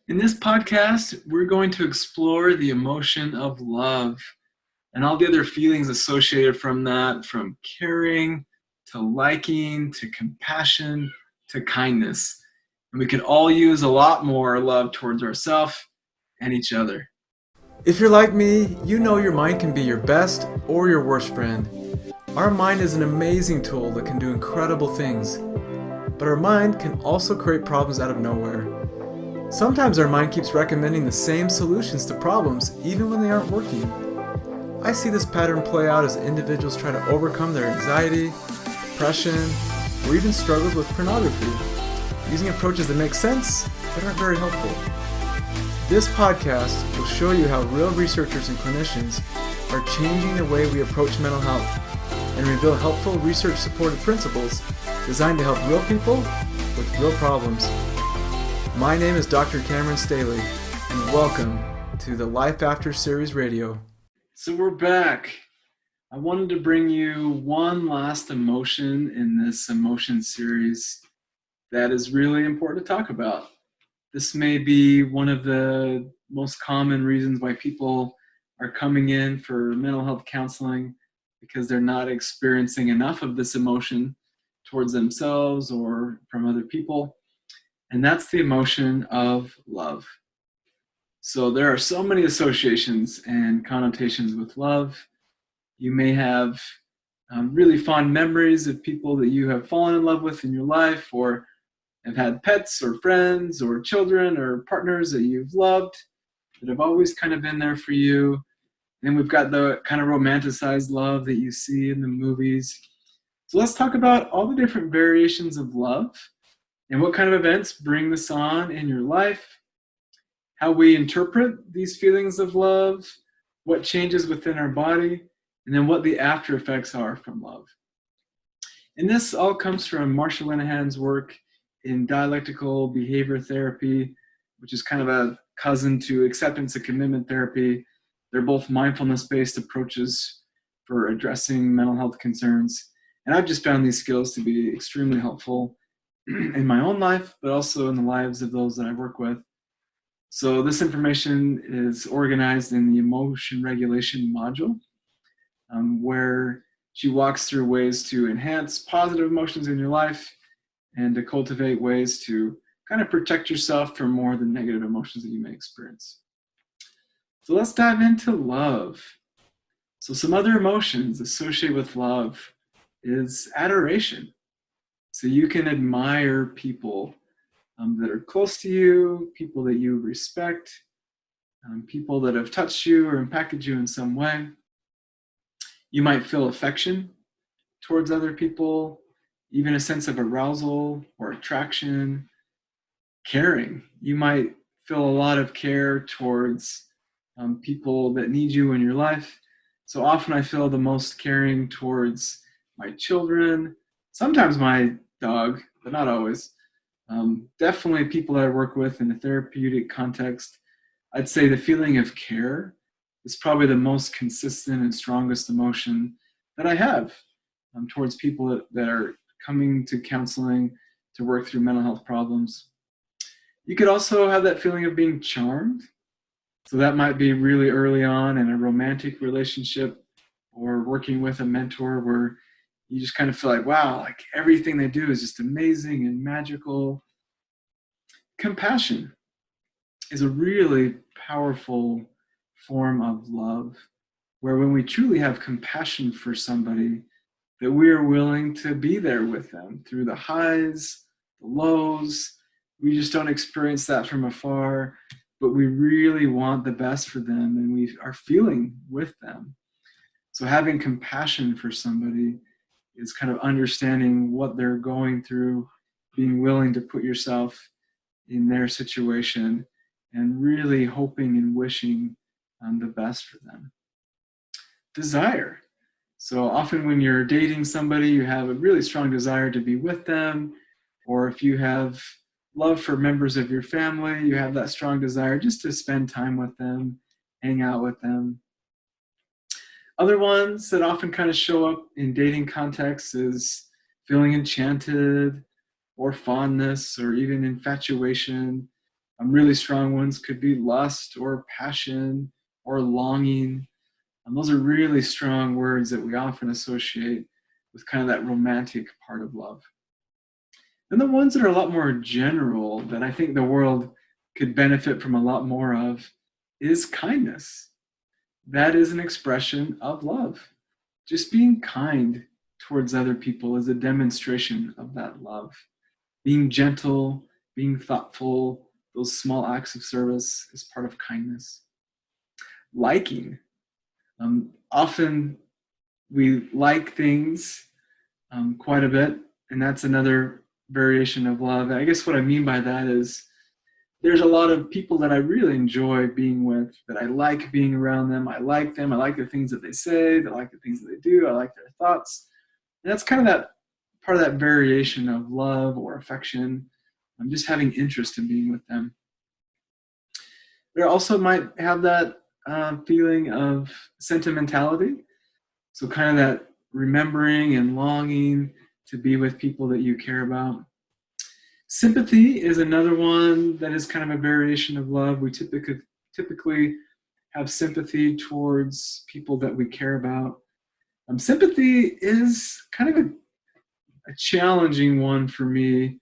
In this podcast, we're going to explore the emotion of love and all the other feelings associated from that, from caring to liking to compassion to kindness. And we could all use a lot more love towards ourselves and each other. If you're like me, you know your mind can be your best or your worst friend. Our mind is an amazing tool that can do incredible things, but our mind can also create problems out of nowhere. Sometimes our mind keeps recommending the same solutions to problems even when they aren't working. I see this pattern play out as individuals try to overcome their anxiety, depression, or even struggles with pornography, using approaches that make sense but aren't very helpful. This podcast will show you how real researchers and clinicians are changing the way we approach mental health and reveal helpful research-supported principles designed to help real people with real problems. My name is Dr. Cameron Staley, and welcome to the Life After Series Radio. So we're back. I wanted to bring you one last emotion in this emotion series that is really important to talk about. This may be one of the most common reasons why people are coming in for mental health counseling, because they're not experiencing enough of this emotion towards themselves or from other people. And that's the emotion of love. So there are so many associations and connotations with love. You may have really fond memories of people that you have fallen in love with in your life, or have had pets or friends or children or partners that you've loved that have always kind of been there for you. Then we've got the kind of romanticized love that you see in the movies. So let's talk about all the different variations of love and what kind of events bring this on in your life, how we interpret these feelings of love, what changes within our body, and then what the after effects are from love. And this all comes from Marsha Linehan's work in dialectical behavior therapy, which is kind of a cousin to acceptance and commitment therapy. They're both mindfulness-based approaches for addressing mental health concerns. And I've just found these skills to be extremely helpful in my own life, but also in the lives of those that I work with. So this information is organized in the emotion regulation module, where she walks through ways to enhance positive emotions in your life and to cultivate ways to kind of protect yourself from more of the negative emotions that you may experience. So let's dive into love. So some other emotions associated with love is adoration. So you can admire people that are close to you, people that you respect, people that have touched you or impacted you in some way. You might feel affection towards other people, even a sense of arousal or attraction. Caring. You might feel a lot of care towards people that need you in your life. So often I feel the most caring towards my children, sometimes my dog, but not always. Definitely people that I work with in a therapeutic context. I'd say the feeling of care is probably the most consistent and strongest emotion that I have towards people that are coming to counseling to work through mental health problems. You could also have that feeling of being charmed. So that might be really early on in a romantic relationship or working with a mentor where you just kind of feel like, wow, like everything they do is just amazing and magical. Compassion is a really powerful form of love, where when we truly have compassion for somebody, that we are willing to be there with them through the highs, the lows. We just don't experience that from afar, but we really want the best for them and we are feeling with them. So having compassion for somebody is kind of understanding what they're going through, being willing to put yourself in their situation and really hoping and wishing the best for them. Desire. So often when you're dating somebody, you have a really strong desire to be with them, or if you have love for members of your family, you have that strong desire just to spend time with them, hang out with them. Other ones that often kind of show up in dating contexts is feeling enchanted or fondness or even infatuation. Really strong ones could be lust or passion or longing. Those are really strong words that we often associate with kind of that romantic part of love. And the ones that are a lot more general that I think the world could benefit from a lot more of is kindness. That is an expression of love. Just being kind towards other people is a demonstration of that love. Being gentle, being thoughtful, those small acts of service is part of kindness. Liking. Often we like things quite a bit, and that's another variation of love. And I guess what I mean by that is there's a lot of people that I really enjoy being with, that I like being around them. I like them. I like the things that they say. I like the things that they do. I like their thoughts. And that's kind of that part of that variation of love or affection. I'm just having interest in being with them. There also might have that feeling of sentimentality. So kind of that remembering and longing to be with people that you care about. Sympathy is another one that is kind of a variation of love. We typically have sympathy towards people that we care about. Sympathy is kind of a challenging one for me.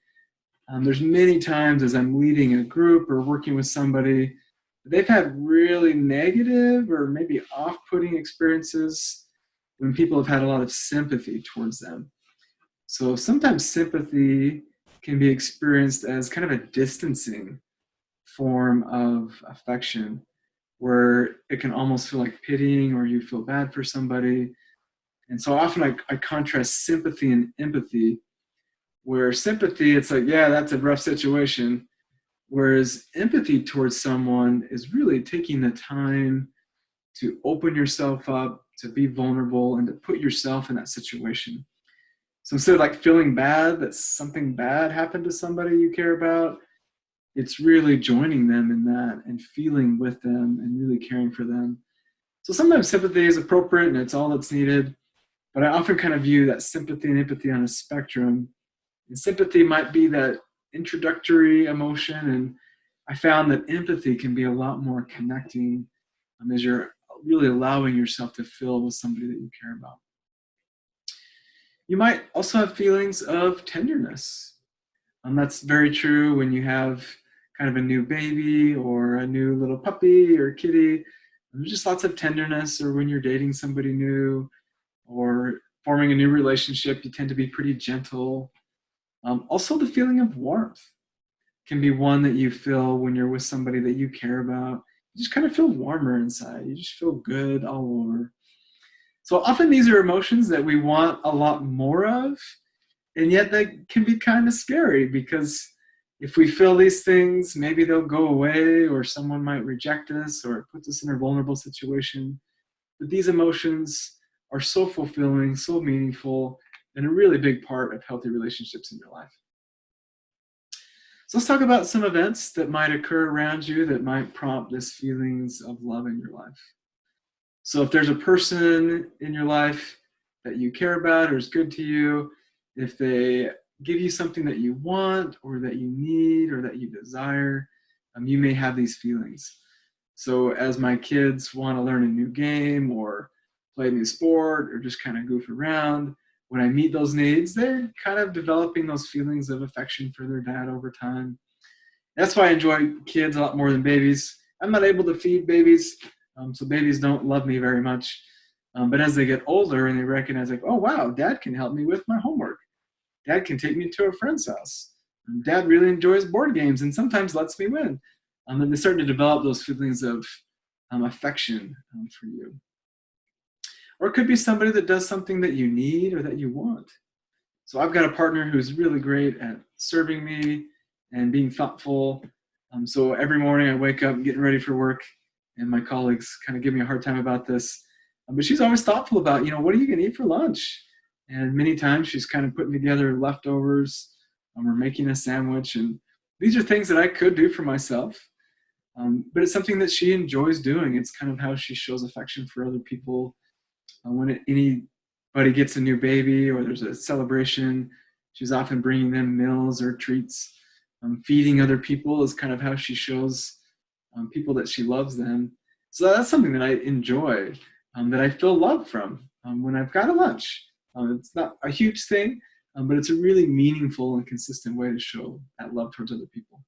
There's many times as I'm leading a group or working with somebody, they've had really negative or maybe off-putting experiences when people have had a lot of sympathy towards them. So sometimes sympathy can be experienced as kind of a distancing form of affection, where it can almost feel like pitying or you feel bad for somebody. And so often I contrast sympathy and empathy, where sympathy, it's like, yeah, that's a rough situation. Whereas empathy towards someone is really taking the time to open yourself up, to be vulnerable, and to put yourself in that situation. So instead of like feeling bad that something bad happened to somebody you care about, it's really joining them in that and feeling with them and really caring for them. So sometimes sympathy is appropriate and it's all that's needed, but I often kind of view that sympathy and empathy on a spectrum. And sympathy might be that introductory emotion, and I found that empathy can be a lot more connecting as you're really allowing yourself to feel with somebody that you care about. You might also have feelings of tenderness. That's very true when you have kind of a new baby or a new little puppy or kitty. There's just lots of tenderness, or when you're dating somebody new or forming a new relationship, you tend to be pretty gentle. Also, the feeling of warmth can be one that you feel when you're with somebody that you care about. You just kind of feel warmer inside. You just feel good all over. So often these are emotions that we want a lot more of, and yet they can be kind of scary, because if we feel these things, maybe they'll go away, or someone might reject us, or it puts us in a vulnerable situation. But these emotions are so fulfilling, so meaningful, and a really big part of healthy relationships in your life. So let's talk about some events that might occur around you that might prompt these feelings of love in your life. So if there's a person in your life that you care about or is good to you, if they give you something that you want or that you need or that you desire, you may have these feelings. So as my kids want to learn a new game or play a new sport or just kind of goof around, when I meet those needs, they're kind of developing those feelings of affection for their dad over time. That's why I enjoy kids a lot more than babies. I'm not able to feed babies, so babies don't love me very much. But as they get older and they recognize, like, oh, wow, dad can help me with my homework. Dad can take me to a friend's house. Dad really enjoys board games and sometimes lets me win. And they start to develop those feelings of affection for you. Or it could be somebody that does something that you need or that you want. So I've got a partner who's really great at serving me and being thoughtful. So every morning I wake up getting ready for work, and my colleagues kind of give me a hard time about this. But she's always thoughtful about, what are you going to eat for lunch? And many times she's kind of putting together leftovers, or making a sandwich. And these are things that I could do for myself. But it's something that she enjoys doing. It's kind of how she shows affection for other people. When anybody gets a new baby or there's a celebration, she's often bringing them meals or treats. Feeding other people is kind of how she shows people that she loves them. So that's something that I enjoy, that I feel love from when I've got a lunch. It's not a huge thing, but it's a really meaningful and consistent way to show that love towards other people.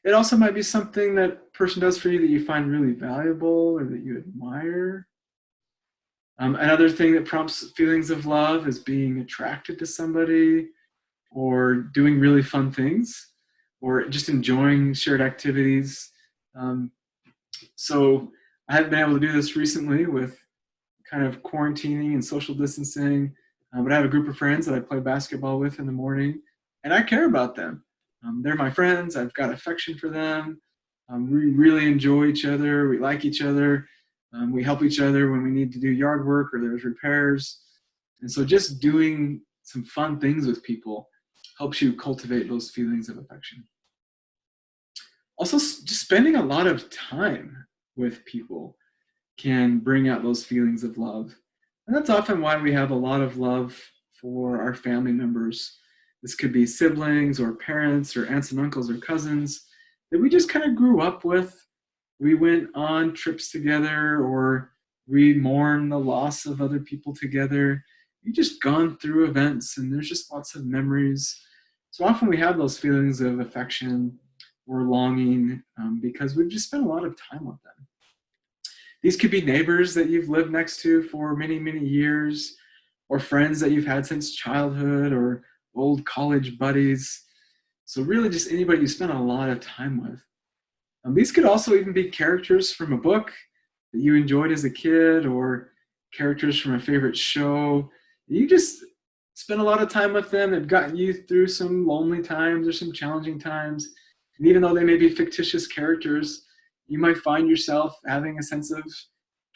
It also might be something that a person does for you that you find really valuable or that you admire. Another thing that prompts feelings of love is being attracted to somebody or doing really fun things or just enjoying shared activities. Um, so I have been able to do this recently with kind of quarantining and social distancing. But I have a group of friends that I play basketball with in the morning, and I care about them. They're my friends. I've got affection for them. We really enjoy each other. We like each other. We help each other when we need to do yard work or there's repairs. And so just doing some fun things with people helps you cultivate those feelings of affection. Also, just spending a lot of time with people can bring out those feelings of love. And that's often why we have a lot of love for our family members. This could be siblings or parents or aunts and uncles or cousins that we just kind of grew up with. We went on trips together or we mourn the loss of other people together. We've just gone through events and there's just lots of memories. So often we have those feelings of affection or longing because we've just spent a lot of time with them. These could be neighbors that you've lived next to for many, many years, or friends that you've had since childhood, or old college buddies. So really just anybody you spent a lot of time with. These could also even be characters from a book that you enjoyed as a kid, or characters from a favorite show. You just spent a lot of time with them. They've gotten you through some lonely times or some challenging times. And even though they may be fictitious characters, you might find yourself having a sense of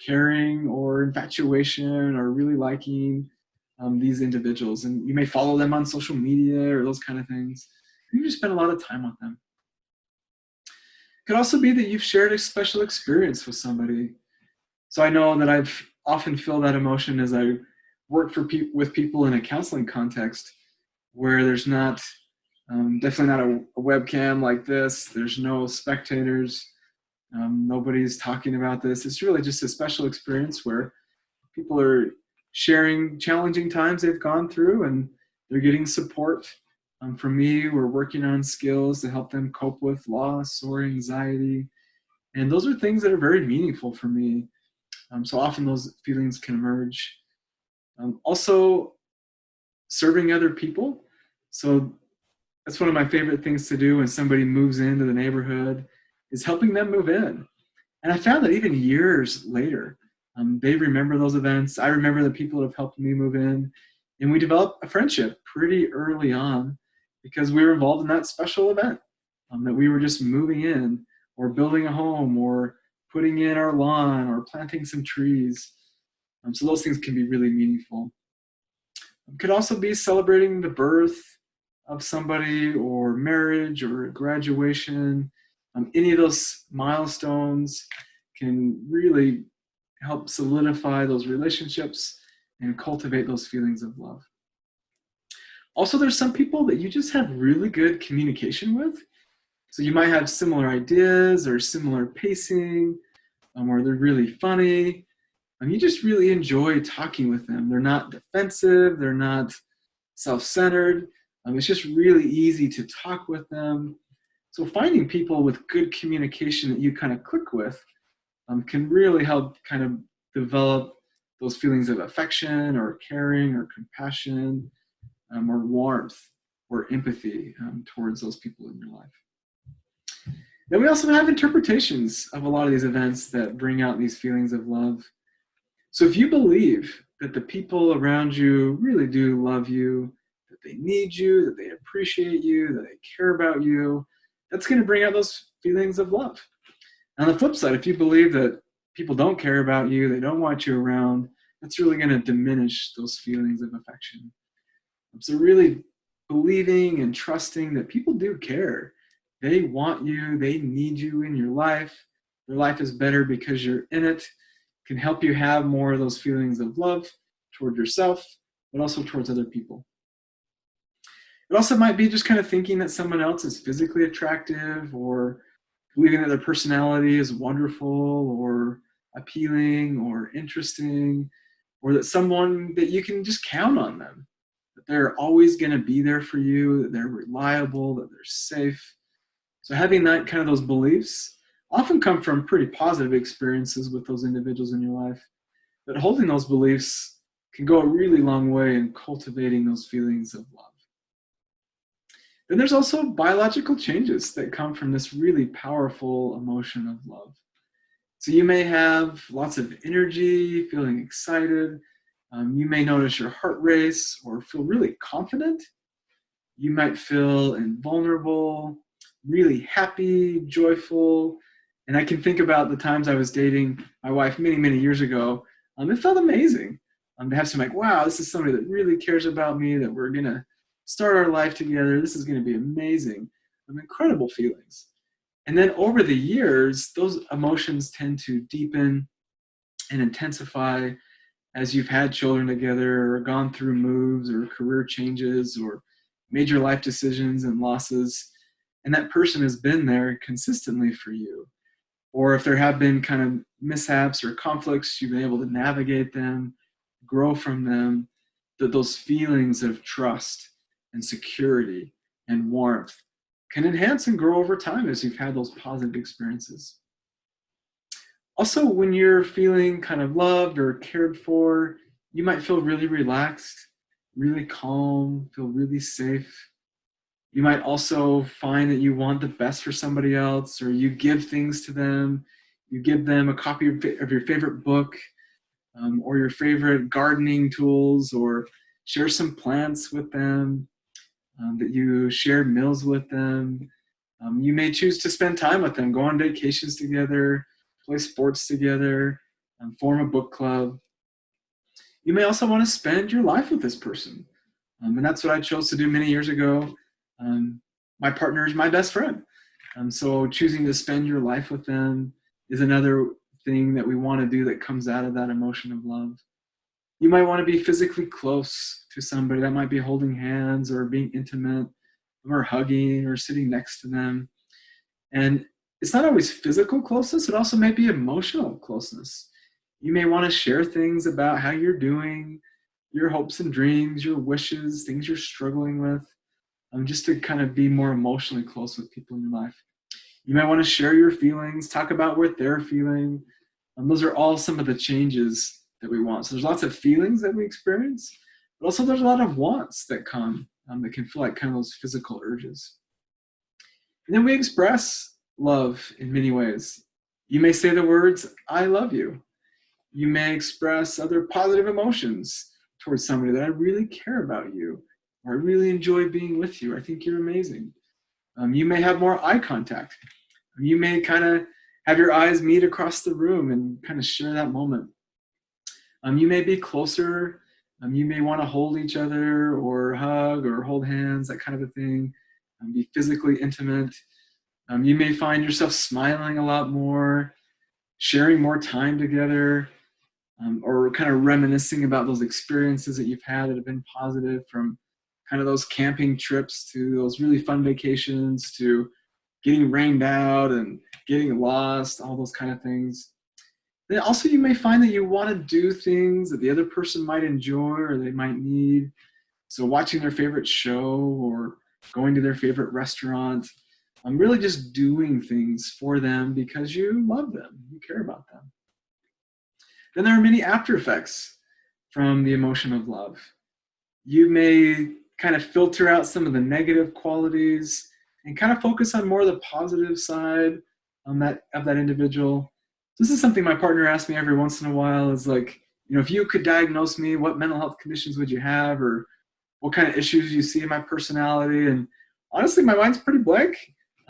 caring or infatuation or really liking these individuals. And you may follow them on social media or those kind of things. You just spend a lot of time with them. It could also be that you've shared a special experience with somebody. So I know that I've often feel that emotion as I work with people in a counseling context where there's not, definitely not a webcam like this. There's no spectators. Nobody's talking about this. It's really just a special experience where people are sharing challenging times they've gone through and they're getting support from me. We're working on skills to help them cope with loss or anxiety. And those are things that are very meaningful for me. So often those feelings can emerge. Also, serving other people. So that's one of my favorite things to do when somebody moves into the neighborhood is helping them move in. And I found that even years later, they remember those events. I remember the people that have helped me move in. And we developed a friendship pretty early on because we were involved in that special event, that we were just moving in or building a home or putting in our lawn or planting some trees. So those things can be really meaningful. It could also be celebrating the birth of somebody or marriage or graduation. Any of those milestones can really help solidify those relationships and cultivate those feelings of love. Also, there's some people that you just have really good communication with. So you might have similar ideas or similar pacing, or they're really funny. You just really enjoy talking with them. They're not defensive. They're not self-centered. It's just really easy to talk with them. So finding people with good communication that you kind of click with can really help kind of develop those feelings of affection or caring or compassion or warmth or empathy towards those people in your life. Then we also have interpretations of a lot of these events that bring out these feelings of love. So if you believe that the people around you really do love you, that they need you, that they appreciate you, that they care about you, that's going to bring out those feelings of love. On the flip side, if you believe that people don't care about you, they don't want you around, that's really going to diminish those feelings of affection. So really believing and trusting that people do care. They want you, they need you in your life. Their life is better because you're in it. Can help you have more of those feelings of love toward yourself, but also towards other people. It also might be just kind of thinking that someone else is physically attractive, or believing that their personality is wonderful or appealing or interesting, or that someone that you can just count on them, that they're always going to be there for you, that they're reliable, that they're safe. So having that kind of those beliefs often come from pretty positive experiences with those individuals in your life. But holding those beliefs can go a really long way in cultivating those feelings of love. Then there's also biological changes that come from this really powerful emotion of love. So you may have lots of energy, feeling excited. You may notice your heart race or feel really confident. You might feel invulnerable, really happy, joyful. And I can think about the times I was dating my wife many, many years ago. It felt amazing to have some like, wow, this is somebody that really cares about me, that we're going to start our life together. This is going to be amazing. Incredible feelings. And then over the years, those emotions tend to deepen and intensify as you've had children together or gone through moves or career changes or major life decisions and losses. And that person has been there consistently for you. Or if there have been kind of mishaps or conflicts, you've been able to navigate them, grow from them, that those feelings of trust and security and warmth can enhance and grow over time as you've had those positive experiences. Also, when you're feeling kind of loved or cared for, you might feel really relaxed, really calm, feel really safe. You might also find that you want the best for somebody else, or you give things to them. You give them a copy of your favorite book, or your favorite gardening tools, or share some plants with them, that you share meals with them. You may choose to spend time with them, go on vacations together, play sports together, form a book club. You may also want to spend your life with this person. And that's what I chose to do many years ago. My partner is my best friend. So choosing to spend your life with them is another thing that we want to do that comes out of that emotion of love. You might want to be physically close to somebody. That might be holding hands or being intimate or hugging or sitting next to them. And it's not always physical closeness, it also may be emotional closeness. You may want to share things about how you're doing, your hopes and dreams, your wishes, things you're struggling with, just to kind of be more emotionally close with people in your life. You might want to share your feelings, talk about what they're feeling. Those are all some of the changes that we want. So there's lots of feelings that we experience, but also there's a lot of wants that come that can feel like kind of those physical urges. And then we express love in many ways. You may say the words, I love you. You may express other positive emotions towards somebody, that I really care about you, or I really enjoy being with you. I think you're amazing. You may have more eye contact. You may kind of have your eyes meet across the room and kind of share that moment. You may be closer. You may want to hold each other or hug or hold hands, that kind of a thing. Be physically intimate. You may find yourself smiling a lot more, sharing more time together, or kind of reminiscing about those experiences that you've had that have been positive, from kind of those camping trips to those really fun vacations to getting rained out and getting lost, all those kind of things. Then also you may find that you want to do things that the other person might enjoy or they might need. So watching their favorite show or going to their favorite restaurant. I'm really just doing things for them because you love them, you care about them. Then there are many after effects from the emotion of love. You may kind of filter out some of the negative qualities and kind of focus on more of the positive side of that individual. This is something my partner asks me every once in a while, is like, if you could diagnose me, what mental health conditions would you have, or what kind of issues you see in my personality? And honestly, my mind's pretty blank.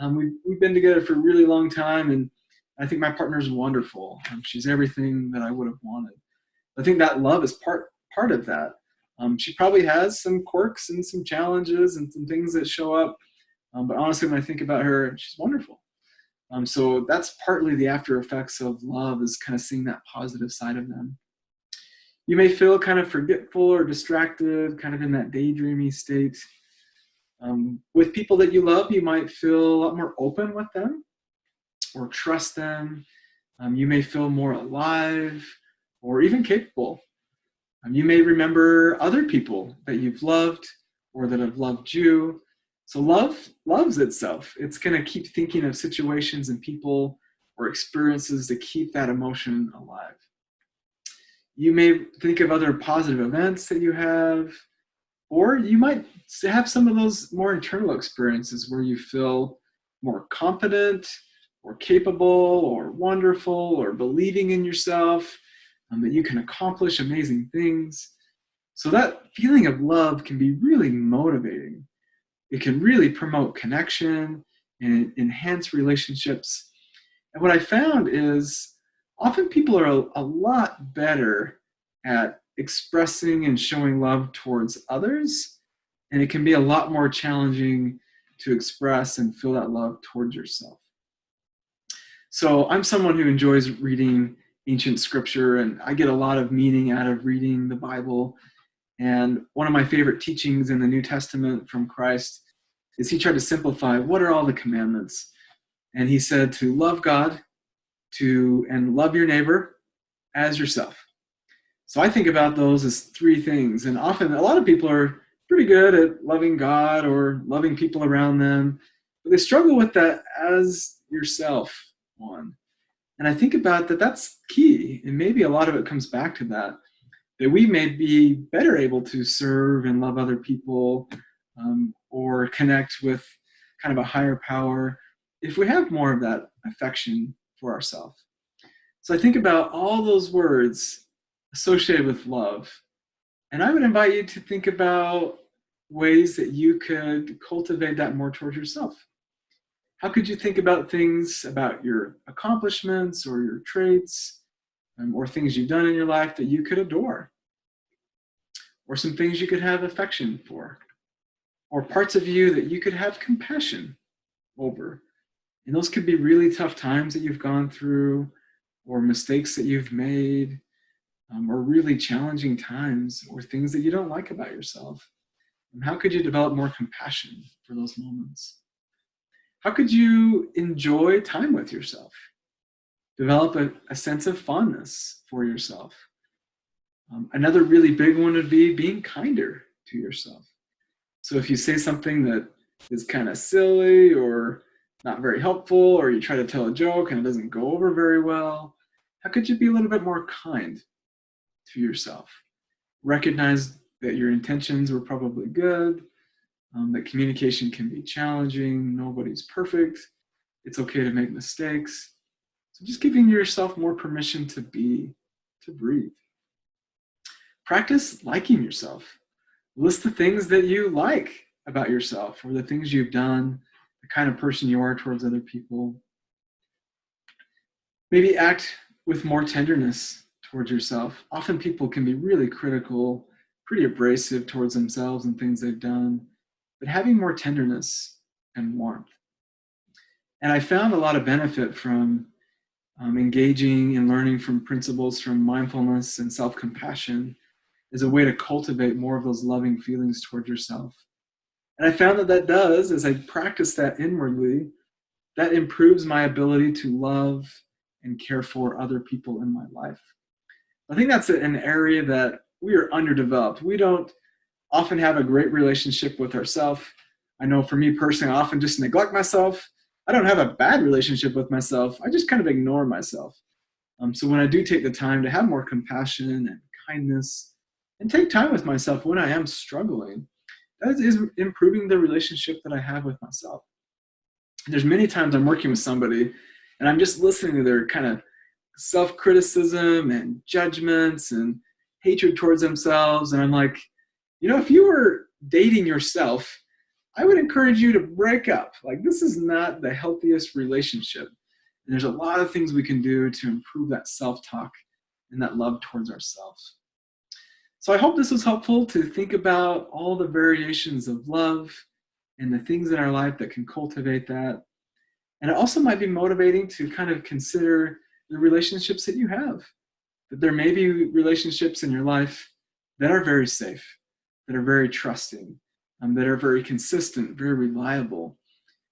We've been together for a really long time, and I think my partner's wonderful. She's everything that I would have wanted. I think that love is part of that. She probably has some quirks and some challenges and some things that show up. But honestly, when I think about her, she's wonderful. So that's partly the after effects of love, is kind of seeing that positive side of them. You may feel kind of forgetful or distracted, kind of in that daydreamy state. With people that you love, you might feel a lot more open with them or trust them. You may feel more alive or even capable. You may remember other people that you've loved or that have loved you. So love loves itself. It's going to keep thinking of situations and people or experiences to keep that emotion alive. You may think of other positive events that you have, or you might have some of those more internal experiences where you feel more confident or capable or wonderful or believing in yourself, that you can accomplish amazing things. So that feeling of love can be really motivating. It can really promote connection and enhance relationships. And what I found is often people are a lot better at expressing and showing love towards others, and it can be a lot more challenging to express and feel that love towards yourself. So I'm someone who enjoys reading ancient scripture, and I get a lot of meaning out of reading the Bible. And one of my favorite teachings in the New Testament from Christ is he tried to simplify what are all the commandments. And he said to love God, and love your neighbor as yourself. So I think about those as three things. And often a lot of people are pretty good at loving God or loving people around them, but they struggle with that as yourself one. And I think about that that's key. And maybe a lot of it comes back to that we may be better able to serve and love other people, or connect with kind of a higher power if we have more of that affection for ourselves. So I think about all those words associated with love, and I would invite you to think about ways that you could cultivate that more towards yourself. How could you think about things about your accomplishments or your traits, or things you've done in your life that you could adore, or some things you could have affection for, or parts of you that you could have compassion over? And those could be really tough times that you've gone through, or mistakes that you've made, or really challenging times, or things that you don't like about yourself. And how could you develop more compassion for those moments? How could you enjoy time with yourself? Develop a sense of fondness for yourself. Another really big one would be being kinder to yourself. So if you say something that is kind of silly or not very helpful, or you try to tell a joke and it doesn't go over very well, how could you be a little bit more kind to yourself? Recognize that your intentions were probably good, that communication can be challenging, nobody's perfect, it's okay to make mistakes. So just giving yourself more permission to be, to breathe. Practice liking yourself. List the things that you like about yourself, or the things you've done, the kind of person you are towards other people. Maybe act with more tenderness towards yourself. Often people can be really critical, pretty abrasive towards themselves and things they've done, but having more tenderness and warmth. And I found a lot of benefit from engaging and learning from principles from mindfulness and self-compassion as a way to cultivate more of those loving feelings towards yourself. And I found that does, as I practice that inwardly, that improves my ability to love and care for other people in my life. I think that's an area that we are underdeveloped. We don't often have a great relationship with ourselves. I know for me personally, I often just neglect myself. I don't have a bad relationship with myself. I just kind of ignore myself. So when I do take the time to have more compassion and kindness and take time with myself when I am struggling, that is improving the relationship that I have with myself. There's many times I'm working with somebody and I'm just listening to their kind of self-criticism and judgments and hatred towards themselves. And I'm like, if you were dating yourself, I would encourage you to break up. Like, this is not the healthiest relationship. And there's a lot of things we can do to improve that self-talk and that love towards ourselves. So I hope this was helpful to think about all the variations of love and the things in our life that can cultivate that. And it also might be motivating to kind of consider the relationships that you have. That there may be relationships in your life that are very safe, that are very trusting, that are very consistent, very reliable.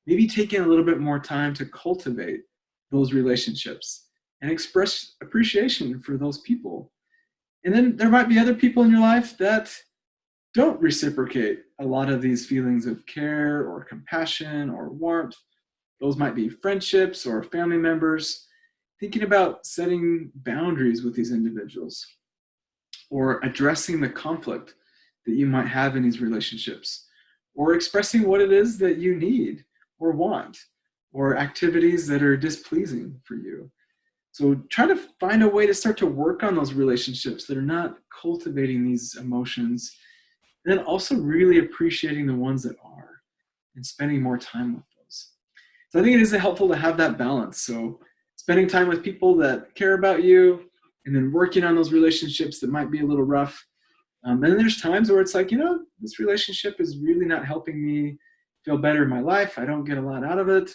Maybe taking a little bit more time to cultivate those relationships and express appreciation for those people. And then there might be other people in your life that don't reciprocate a lot of these feelings of care or compassion or warmth. Those might be friendships or family members. Thinking about setting boundaries with these individuals or addressing the conflict that you might have in these relationships, or expressing what it is that you need or want, or activities that are displeasing for you. So try to find a way to start to work on those relationships that are not cultivating these emotions, and then also really appreciating the ones that are and spending more time with those. So I think it is helpful to have that balance. So spending time with people that care about you, and then working on those relationships that might be a little rough. And then there's times where it's like, this relationship is really not helping me feel better in my life. I don't get a lot out of it.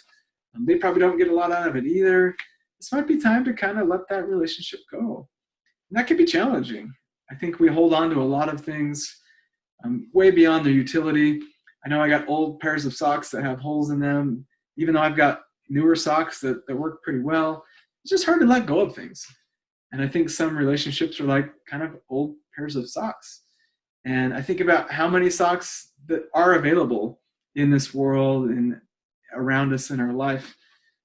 They probably don't get a lot out of it either. This might be time to kind of let that relationship go. And that can be challenging. I think we hold on to a lot of things way beyond their utility. I know I got old pairs of socks that have holes in them. Even though I've got newer socks that work pretty well, it's just hard to let go of things. And I think some relationships are like kind of old pairs of socks. And I think about how many socks that are available in this world and around us in our life.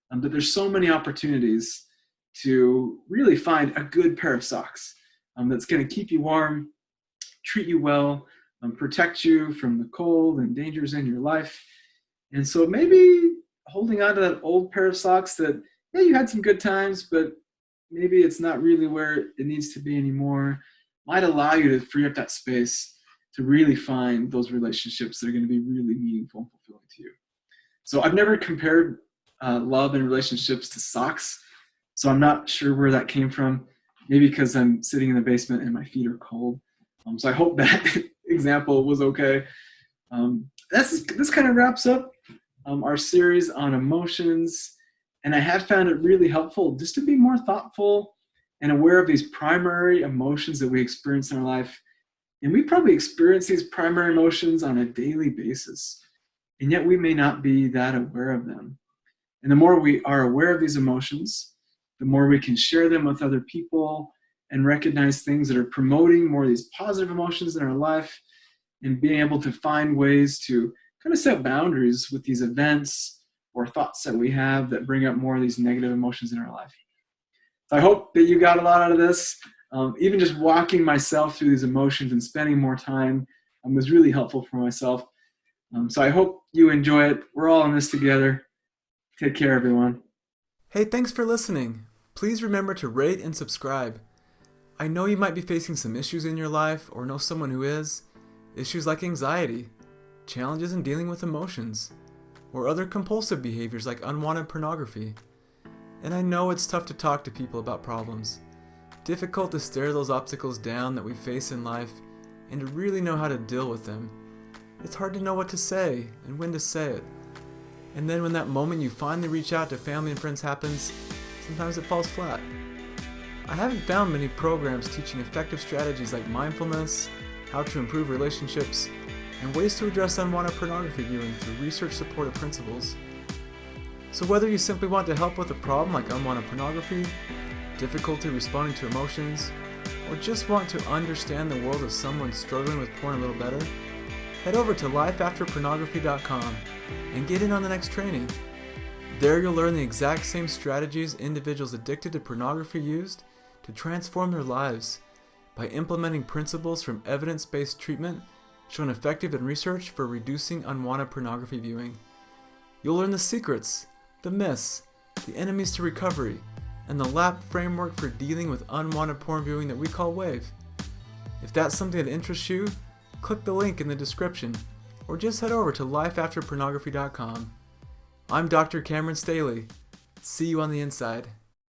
But there's so many opportunities to really find a good pair of socks that's going to keep you warm, treat you well, protect you from the cold and dangers in your life. And so maybe holding on to that old pair of socks that, yeah, you had some good times, but maybe it's not really where it needs to be anymore, might allow you to free up that space to really find those relationships that are going to be really meaningful and fulfilling to you. So I've never compared love and relationships to socks, so I'm not sure where that came from. Maybe because I'm sitting in the basement and my feet are cold. So I hope that example was okay. This kind of wraps up our series on emotions. And I have found it really helpful just to be more thoughtful and aware of these primary emotions that we experience in our life. And we probably experience these primary emotions on a daily basis. And yet we may not be that aware of them. And the more we are aware of these emotions, the more we can share them with other people and recognize things that are promoting more of these positive emotions in our life, and being able to find ways to kind of set boundaries with these events or thoughts that we have that bring up more of these negative emotions in our life. So I hope that you got a lot out of this. Even just walking myself through these emotions and spending more time was really helpful for myself. So I hope you enjoy it. We're all in this together. Take care, everyone. Hey, thanks for listening. Please remember to rate and subscribe. I know you might be facing some issues in your life or know someone who is. Issues like anxiety, challenges in dealing with emotions, or other compulsive behaviors like unwanted pornography. And I know it's tough to talk to people about problems. Difficult to stare those obstacles down that we face in life and to really know how to deal with them. It's hard to know what to say and when to say it. And then when that moment you finally reach out to family and friends happens, sometimes it falls flat. I haven't found many programs teaching effective strategies like mindfulness, how to improve relationships, and ways to address unwanted pornography viewing through research-supported principles. So whether you simply want to help with a problem like unwanted pornography, difficulty responding to emotions, or just want to understand the world of someone struggling with porn a little better, head over to lifeafterpornography.com and get in on the next training. There you'll learn the exact same strategies individuals addicted to pornography used to transform their lives by implementing principles from evidence-based treatment shown effective in research for reducing unwanted pornography viewing. You'll learn the secrets, the myths, the enemies to recovery, and the LAP framework for dealing with unwanted porn viewing that we call WAVE. If that's something that interests you, click the link in the description or just head over to lifeafterpornography.com. I'm Dr. Cameron Staley. See you on the inside.